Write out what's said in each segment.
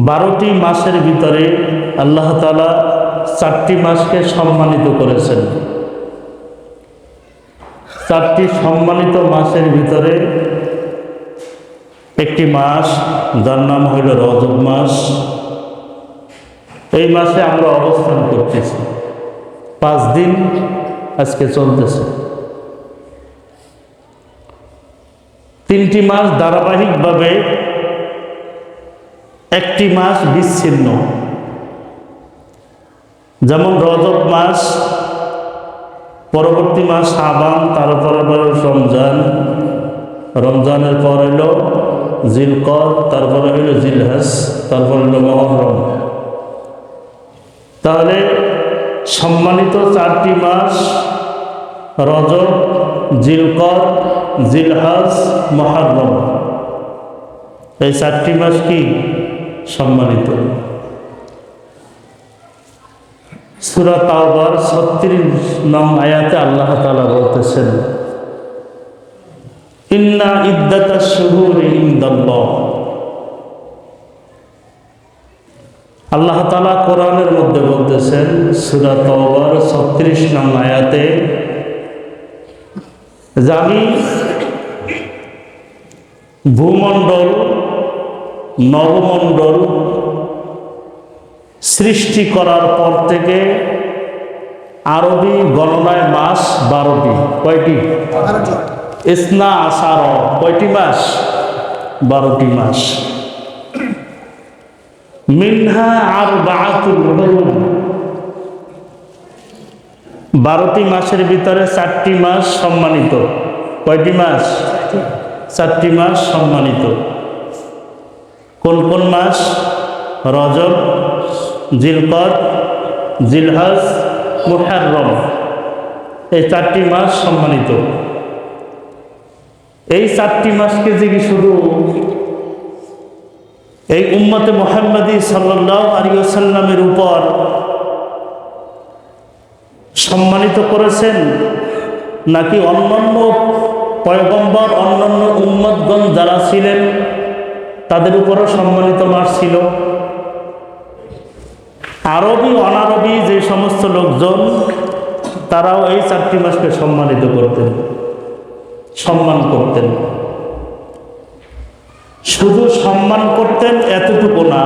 12টি মাসের ভিতরে আল্লাহ তাআলা 4টি মাসকে সম্মানিত করেছেন। 4টি সম্মানিত মাসের ভিতরে একটি মাস যার নাম হইল রজব মাস। এই মাসে আমরা অবস্থান করতেছি, 5 দিন আজকে চলতেছে। 3টি মাস ধারাবাহিকভাবে, একটি মাস বিচ্ছিন্ন। যেমন রজব মাস, পরবর্তী মাস শাবান, তারপরে রমজান, রমজানের পর হইল জিলকদ, তারপরে হইল জিলহজ, তারপর হইল মুহররম। তাহলে সম্মানিত 4টি মাস রজব, জিলকদ, জিলহজ, মুহররম, এই 4টি মাস কি সম্মানিত। সূরা তাওবার 36 নং আয়াতে আল্লাহ তাআলা বলতেছেন, ইন্না ইদ্দাতাশ শুহুরি ইনদাল্লাহ। আল্লাহ তাআলা কোরআনের মধ্যে বলতেছেন সূরা তাওবার 36 নং আয়াতে, যে আমি ভূমণ্ডল, নবমণ্ডল সৃষ্টি করার পর থেকে আরবি গণনায় মাস 12টি। কয়টি? ইসনা আশার। কয়টি মাস? 12টি মাস। মিনহা আরবাআতুল হুরুম। 12টি মাসের ভিতরে 4টি মাস সম্মানিত। কয়টি মাস? 4টি মাস সম্মানিত। কোন কোন মাস? রজব, জিলকদ, জিলহজ, মুহররম, এই 4টি মাস সম্মানিত। এই 4টি মাসকে যে শুধু এই উম্মতে মুহাম্মাদী সাল্লাল্লাহু আলাইহি ওয়াসাল্লামের উপর সম্মানিত করেছেন, নাকি অন্যান্য পয়গম্বর, অন্যান্য উম্মতগণ যারা ছিলেন তাদের উপরও সম্মানিত মাস ছিল? আরবি অনারবি যে সমস্ত লোকজন তারাও এই 4টি মাসকে সম্মানিত করতেন, সম্মান করতেন। শুধু সম্মান করতেন এতটুকু না,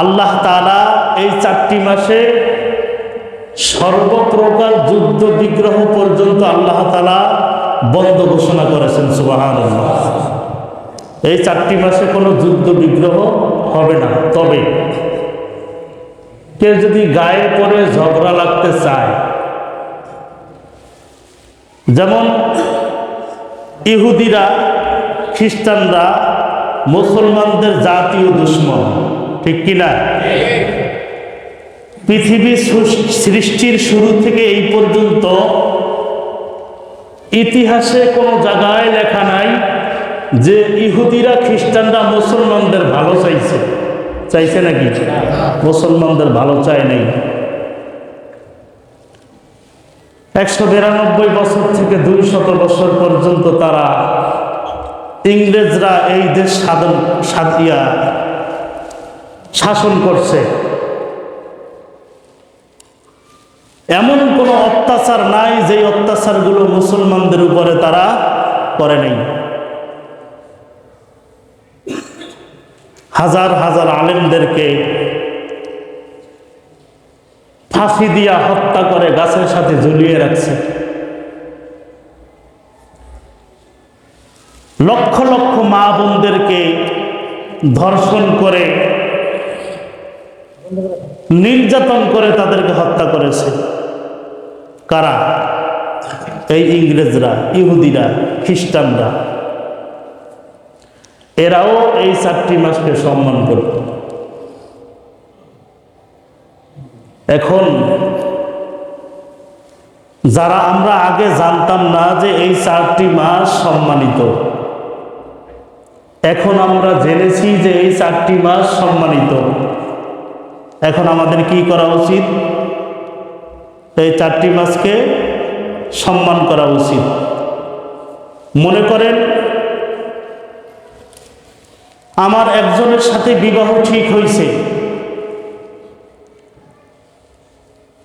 আল্লাহ তাআলা এই 4টি মাসে সর্বপ্রকার যুদ্ধ বিগ্রহ পর্যন্ত আল্লাহ তাআলা বন্ধ ঘোষণা করেছেন। সুবহানাল্লাহ। এই 4টি মাসে কোনো যুদ্ধ বিগ্রহ হবে না। তবে কেউ যদি গায়ে পড়ে ঝগড়া লাগতে চায়, যেমন ইহুদিরা, খ্রিস্টানরা মুসলমানদের জাতীয় দুশমন, ঠিক কিনা? পৃথিবী সৃষ্টির শুরু থেকে এই পর্যন্ত ইতিহাসে কোনো জায়গায় লেখা নাই যে ইহুদিরা, খ্রিস্টানরা মুসলমানদের ভালো চাইছে। চাইছে নাকি? মুসলমানদের ভালো চায় নাই। 192 বছর থেকে 200 বছর পর্যন্ত তারা, ইংরেজরা এই দেশ শাসন করছে। এমন কোনো অত্যাচার নাই যে অত্যাচারগুলো মুসলমানদের উপরে তারা করে নাই। হাজার হাজার আলেমদেরকে ফাঁসি দিয়া হত্যা করে গাছের সাথে ঝুলিয়ে রাখছে। লক্ষ লক্ষ মা বোনদেরকে ধর্ষণ করে, নির্যাতন করে তাদেরকে হত্যা করেছে। কারা? এই ইংরেজরা, ইহুদিরা, খ্রিস্টানরা। এরাও এই 4টি মাসকে সম্মান করত। এখন যারা আমরা আগে জানতাম না যে এই 4টি মাস সম্মানিত, এখন আমরা জেনেছি যে এই 4টি মাস সম্মানিত। এখন আমাদের কি করা উচিত? এই 4টি মাসকে সম্মান করা উচিত। মনে করেন আমার একজনের সাথে বিবাহ ঠিক হয়েছে,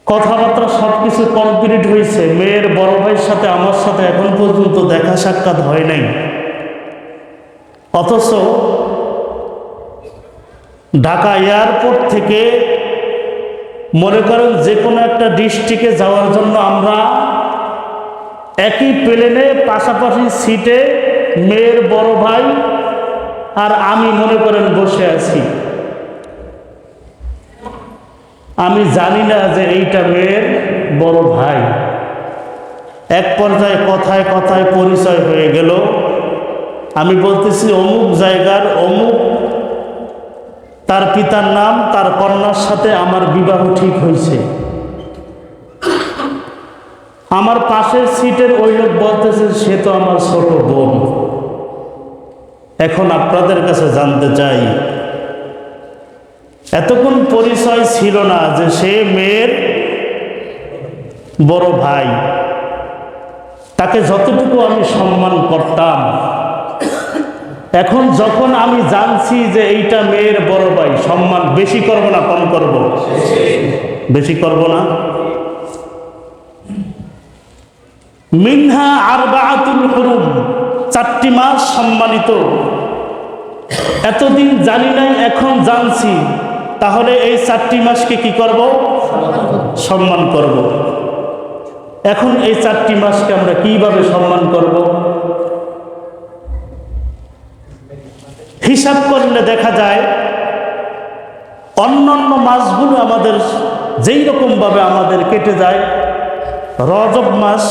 কথাবার্তা সবকিছু কমপ্লিট হয়েছে, মেয়ের বড় ভাইয়ের সাথে আমার সাথে এখন পর্যন্ত দেখা সাক্ষাৎ হয় নাই। অথচ ঢাকা এয়ারপোর্ট থেকে মনে করেন যে কোনো একটা ডিস্ট্রিক্টে যাওয়ার জন্য আমরা একই প্লেনে পাশাপাশি সিটে মেয়ের বড় ভাই আর আমি মনে করেন বসে আছি। আমি জানি না যে এইটা মেয়ের বড় ভাই। এক পর্যায়ে কথায় কথায় পরিচয় হয়ে গেল। আমি বলতেছি অমুক জায়গার অমুক, তার পিতার নাম, তার কন্যার সাথে আমার বিবাহ ঠিক হয়েছে। আমার পাশের সিটের ওই লোক বলতেছে সে তো আমার ছোট বোন। এখন আপনাদের কাছে জানতে চাই, এতক্ষণ পরিচয় ছিল না যে সে মেয়ের বড় ভাই, তাকে যতটুকু আমি সম্মান করতাম, এখন যখন আমি জানছি যে এইটা মেয়ের বড় ভাই, সম্মান বেশি করব না কম করব? বেশি করব না? মিনহা আরবাআতুল হুরুম, 4টি মাস সম্মানিত। এতদিন জানি নাই, এখন জানছি। তাহলে এই 4টি মাসকে কি করব? সম্মান করব। এখন এই 4টি মাসকে আমরা কিভাবে সম্মান করব? হিসাব করলে দেখা যায় অন্যান্য মাসগুলো আমাদের যেই রকমভাবে আমাদের কেটে যায়, রজব মাস,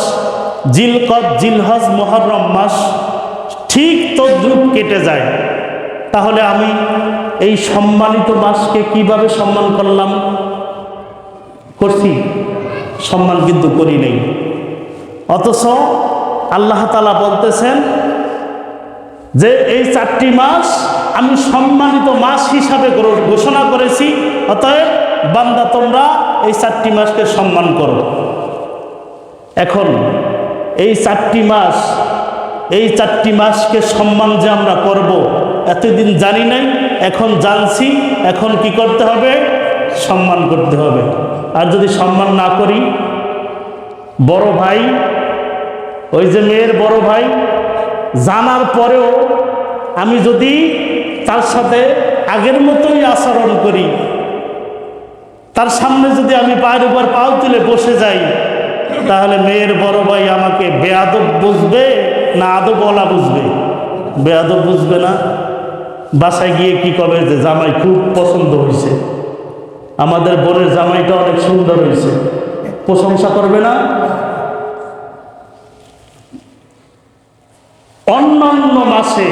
জিলকদ, জিলহজ, মুহররম মাস ঠিক তদ্রুপ কেটে যায়। তাহলে আমি এই সম্মানিত মাসকে কিভাবে সম্মান করলাম? করছি? সম্মান কিন্তু করি নাই। অথচ আল্লাহ তাআলা বলতেছেন যে এই 4টি মাস আমি সম্মানিত মাস হিসাবে ঘোষণা করেছি, অতএব বান্দা তোমরা এই 4টি মাসকে সম্মান করো। এখন এই 4টি মাস, এই 4টি মাসকে সম্মান যে আমরা করব, এতদিন জানি নাই, এখন জানছি। এখন কি করতে হবে? সম্মান করতে হবে। আর যদি সম্মান না করি, বড় ভাই, ওই যে মেয়ের বড় ভাই, জানার পরেও আমি যদি তার সাথে আগের মতোই আচরণ করি, তার সামনে যদি আমি পায়ের উপর পাও তুলে বসে যাই, তাহলে মেয়ের বড় ভাই আমাকে বেয়াদব বুঝবে না আদবওয়ালা বুঝবে? বেয়াদব বুঝবে না? বাসায় গিয়ে কি কবে যে জামাই খুব পছন্দ হয়েছে, আমাদের বোনের জামাইটা অনেক সুন্দর হয়েছে, প্রশংসা করবে না? অন্যান্য মাসে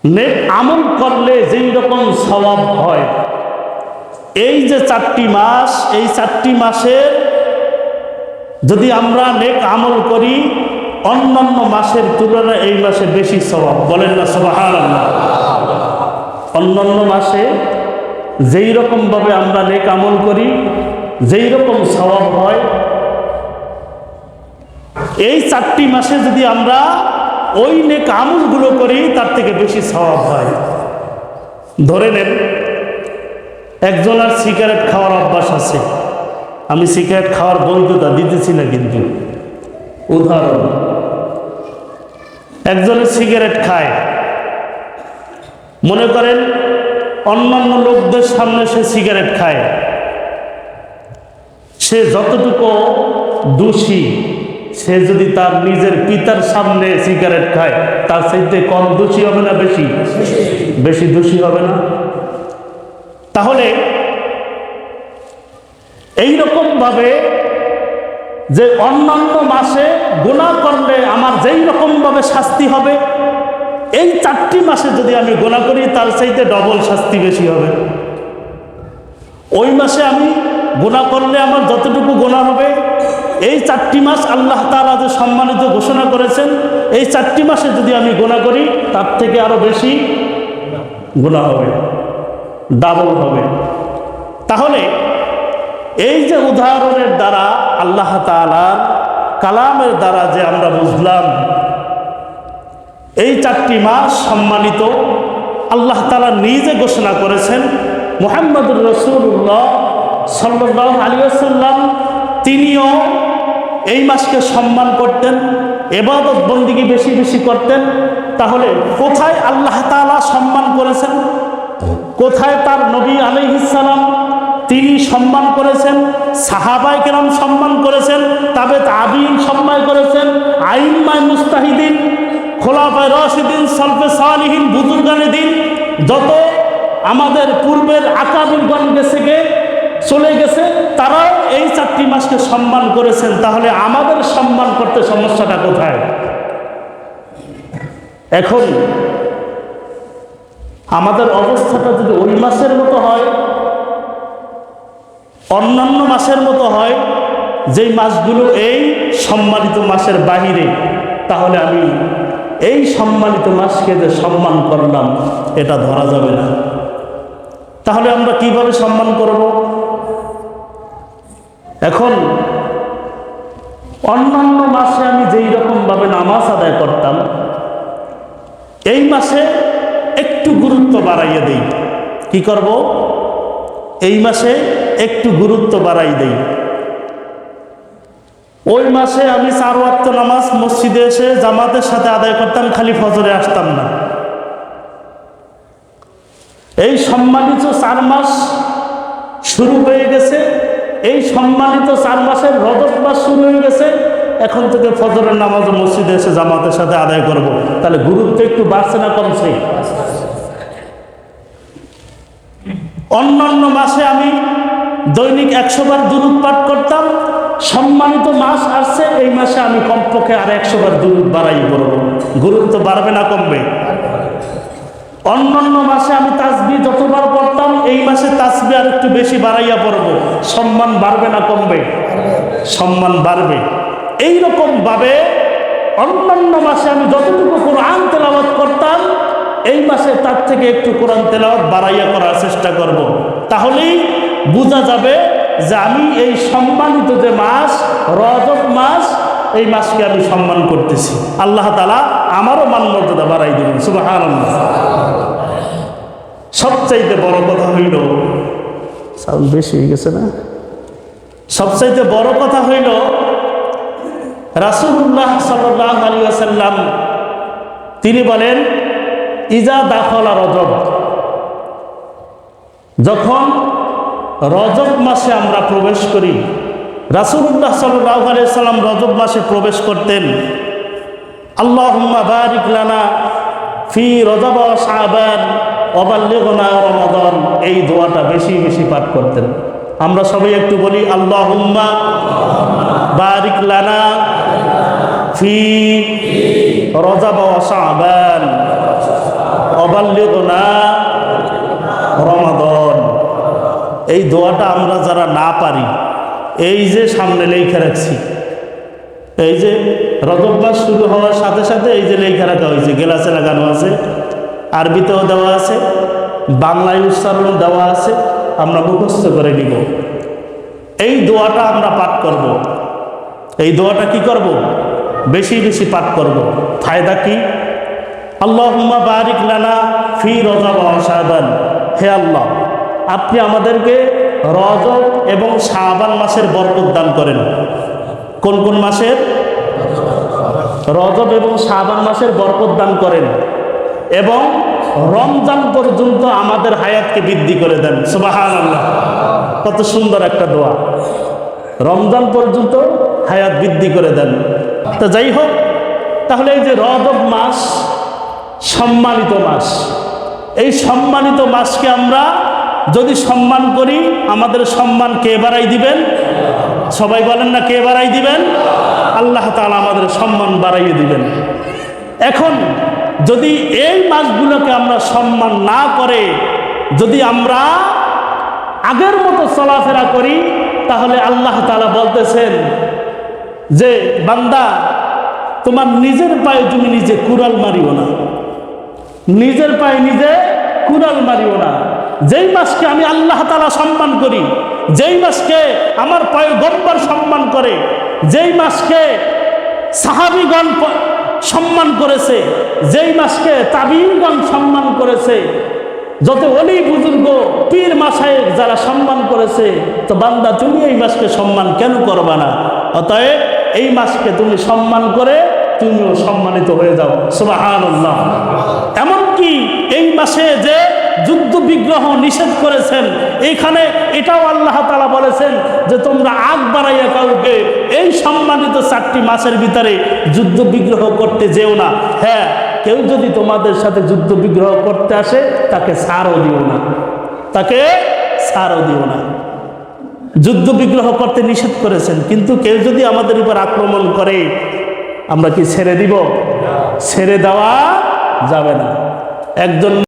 নেক আমল করলে যেই রকম সওয়াব হয়, এই যে 4টি মাস, এই 4টি মাসের যদি আমরা নেক আমল করি, অন্যান্য মাসের তুলনায় এই মাসে বেশি সওয়াব। বলেন না সুবহানাল্লাহ? অন্যান্য মাসে যেই রকমভাবে আমরা নেক আমল করি, যেই রকম সওয়াব হয়, এই 4টি মাসে যদি আমরা ওই নেক আমলগুলো করি, তার থেকে বেশি সওয়াব হয়। ধরে নেন একজনের সিগারেট খাওয়ার অভ্যাস আছে। আমি সিগারেট খাওয়ার বৈধতা দিতেছি না, কিন্তু উদাহরণ, একজনের সিগারেট খায়, মনে করেন অন্যান্য লোকদের সামনে সে সিগারেট খায়, সে যতটুকু দোষী, সে যদি তার নিজের পিতার সামনে সিগারেট খায়, তার চাইতে কম দোষী হবে না বেশি? বেশি দোষী হবে না? তাহলে এইরকম ভাবে যে অন্যান্য মাসে গুনাহ করলে আমার যেই রকম ভাবে শাস্তি হবে, এই 4টি মাসে যদি আমি গুনাহ করি, তার চাইতে ডবল শাস্তি বেশি হবে। ওই মাসে আমি গুনাহ করলে আমার যতটুকু গুনাহ হবে, এই 4টি মাস আল্লাহ তাআলা যে সম্মানিত ঘোষণা করেছেন, এই 4টি মাসে যদি আমি গুনাহ করি, তার থেকে আরো বেশি গুনাহ হবে, ডাবল হবে। তাহলে এই যে উদাহরণের দ্বারা, আল্লাহ তাআলার কালামের দ্বারা যে আমরা বুঝলাম, এই 4টি মাস সম্মানিত। আল্লাহ তাআলা নিজে ঘোষণা করেছেন, মুহাম্মদুর রাসূলুল্লাহ সাল্লাল্লাহু আলাইহি ওয়াসাল্লাম তিনিও এই মাসকে সম্মান করতেন, ইবাদত বন্দেগী বেশি বেশি করতেন। তাহলে কোথায় আল্লাহ তাআলা সম্মান করেছেন, কোথায় তার নবী আলাইহিস সালাম তিনি সম্মান করেছেন, সাহাবায়ে কেরাম সম্মান করেছেন, তাবে তাবিঈন সম্মান করেছেন, আইম্মায়ে মুজতাহিদিন, খোলাফায়ে রাশিদিন, সালফে সালিহিন, বুজুর্গানে দিন, যত আমাদের পূর্বের আকাবিরগণ চলে গেছে, তারাও এই 4টি মাসকে সম্মান করেছেন। তাহলে আমাদের সম্মান করতে সমস্যাটা কোথায়? এখন আমাদের অবস্থাটা যদি ওই মাসের মতো হয়, অন্যান্য মাসের মতো হয়, যেই মাসগুলো এই সম্মানিত মাসের বাহিরে, তাহলে আমি এই সম্মানিত মাসকে যে সম্মান করলাম এটা ধরা যাবে না। তাহলে আমরা কিভাবে সম্মান করব? এখন অন্যান্য মাসে আমি যেই রকমভাবে নামাজ আদায় করতাম, এই মাসে একটু গুরুত্ব বাড়াইয়ে দেই। কি করব? এই মাসে একটু গুরুত্ব বাড়াই দেই। ওই মাসে আমি 4 ওয়াক্ত নামাজ মসজিদে এসে জামাতের সাথে আদায় করতাম, খালি ফজরে আসতাম না। এই সম্মানিত 4 মাস শুরু হয়ে গেছে, এই সম্মানিত 4 মাসের রজব মাস শুরু হয়ে গেছে। এখন থেকে ফজরের নামাজ মসজিদে এসে জামাতের সাথে আদায় করব। তাহলে গুরুত্ব একটু বাড়ছে না কমছে? অন্যান্য মাসে আমি দৈনিক 100 বার দুরূদ পাঠ করতাম, সম্মানিত মাস আসছে, এই মাসে আমি কমপক্ষে আর 100 বার দুরূদ বাড়াই করব। গুরুত্ব বাড়বে না কমবে? অন্যান্য মাসে আমি তাসবিহ যতবার পড়তাম, এই মাসে তাসবিহ আর একটু বেশি বাড়াইয়া পড়ব। সম্মান বাড়বে না কমবে? সম্মান বাড়বে। এইরকম ভাবে অন্যান্য মাসে আমি যতটুকু কোরআন তেলাওয়াত করতাম, এই মাসে তার থেকে একটু কোরআন তেলাওয়াত বাড়াইয়া করার চেষ্টা করব। তাহলেই বোঝা যাবে যে আমি এই সম্মানিত যে মাস রজব মাস, এই মাসকে আমি সম্মান করতেছি। আল্লাহ তাআলা আমারও মান মর্যাদা বাড়াই দিবেন। সুবহানাল্লাহ। সবচাইতে বড় কথা হইল, সাউন্ড বেশি হয়ে গেছে না? সবচাইতে বড় কথা হইল, রাসূলুল্লাহ সাল্লাল্লাহু আলাইহি ওয়াসাল্লাম তিনি বলেন, ইজা দাখালা রজব, যখন রজব মাসে আমরা প্রবেশ করি, রাসূলুল্লাহ সাল্লাল্লাহু আলাইহি ওয়াসাল্লাম রজব মাসে প্রবেশ করতেন, আল্লাহুম্মা বারিক লানা ফি রজব ওয়া শাবান ওয়া বাল্লিগনা রমাদান, এই দোয়াটা বেশি বেশি পাঠ করতেন। আমরা সবাই একটু বলি, আল্লাহুম্মা বারিক লানা ফি রজব ওয়া শাবান ওয়া বাল্লিগনা রমাদান। এই দোয়াটা আমরা যারা না পারি, এই যে সামনে লেখা রাখছি, এই যে রজব মাস শুরু হওয়ার সাথে সাথে এই যে লেখা রাখা হয়েছে, গেলাসে লাগানো আছে, আরবিতেও দেওয়া আছে, বাংলায় উচ্চারণ দেওয়া আছে, আমরা মুখস্থ করে নিব। এই দোয়াটা আমরা পাঠ করব। এই দোয়াটা কি করব? বেশি বেশি পাঠ করব। ফায়দা কি? আল্লাহুম্মা বারিক লানা ফি রজব ওয়া শাবান, হে আল্লাহ, আপনি আমাদেরকে রজব এবং শাবান মাসের বরকত দান করেন। কোন কোন মাসের? রজব এবং শাবান মাসের বরকত দান করেন, এবং রমজান পর্যন্ত আমাদের হায়াতকে বৃদ্ধি করে দেন। সুবহানাল্লাহ। কত সুন্দর একটা দোয়া। রমজান পর্যন্ত হায়াত বৃদ্ধি করে দেন। তো যাই হোক, তাহলে এই যে রজব মাস সম্মানিত মাস, এই সম্মানিত মাসকে আমরা যদি সম্মান করি, আমাদের সম্মান কে বাড়াই দিবেন? সবাই বলেন না, কে বাড়াই দিবেন? আল্লাহ তাআলা আমাদের সম্মান বাড়াইয়ে দিবেন। এখন যদি এই মাসগুলোকে আমরা সম্মান না করে যদি আমরা আগের মতো চলাফেরা করি, তাহলে আল্লাহ তাআলা বলতেছেন যে, বান্দা, তোমার নিজের পায়ে তুমি নিজে কুড়াল মারিও না, নিজের পায়ে নিজে কুড়াল মারিও না। যেই মাসকে আমি আল্লাহ তাআলা সম্মান করি, যেই মাসকে আমার পয়গম্বর সম্মান করে, যেই মাসকে সাহাবীগণ সম্মান করেছে, যেই মাসকে তাবিঈগণ সম্মান করেছে, যত ওলি বুজুর্গ পীর মাশায়েখ যারা সম্মান করেছে, তো বান্দা তুমি এই মাসকে সম্মান কেন করবা না? অতএব এই মাসকে তুমি সম্মান করে তুমিও সম্মানিত হয়ে যাও। সুবহানাল্লাহ। এমনকি এই মাসে যে যুদ্ধ বিগ্রহ নিষেধ করেছেন, এইখানে এটাও আল্লাহ তাআলা বলেছেন যে তোমরা আগ বাড়াইয়া কাউকে এই সম্মানিত 4টি মাসের ভিতরে যুদ্ধ বিগ্রহ করতে যেও না। হ্যাঁ, কেউ যদি তোমাদের সাথে যুদ্ধ বিগ্রহ করতে আসে তাকে ছাড়ও দিও না, তাকে ছাড়ও দিও না। যুদ্ধ বিগ্রহ করতে নিষেধ করেছেন, কিন্তু কেউ যদি আমাদের উপর আক্রমণ করে আমরা কি ছেড়ে দিব? ছেড়ে দেওয়া যাবে না। একজন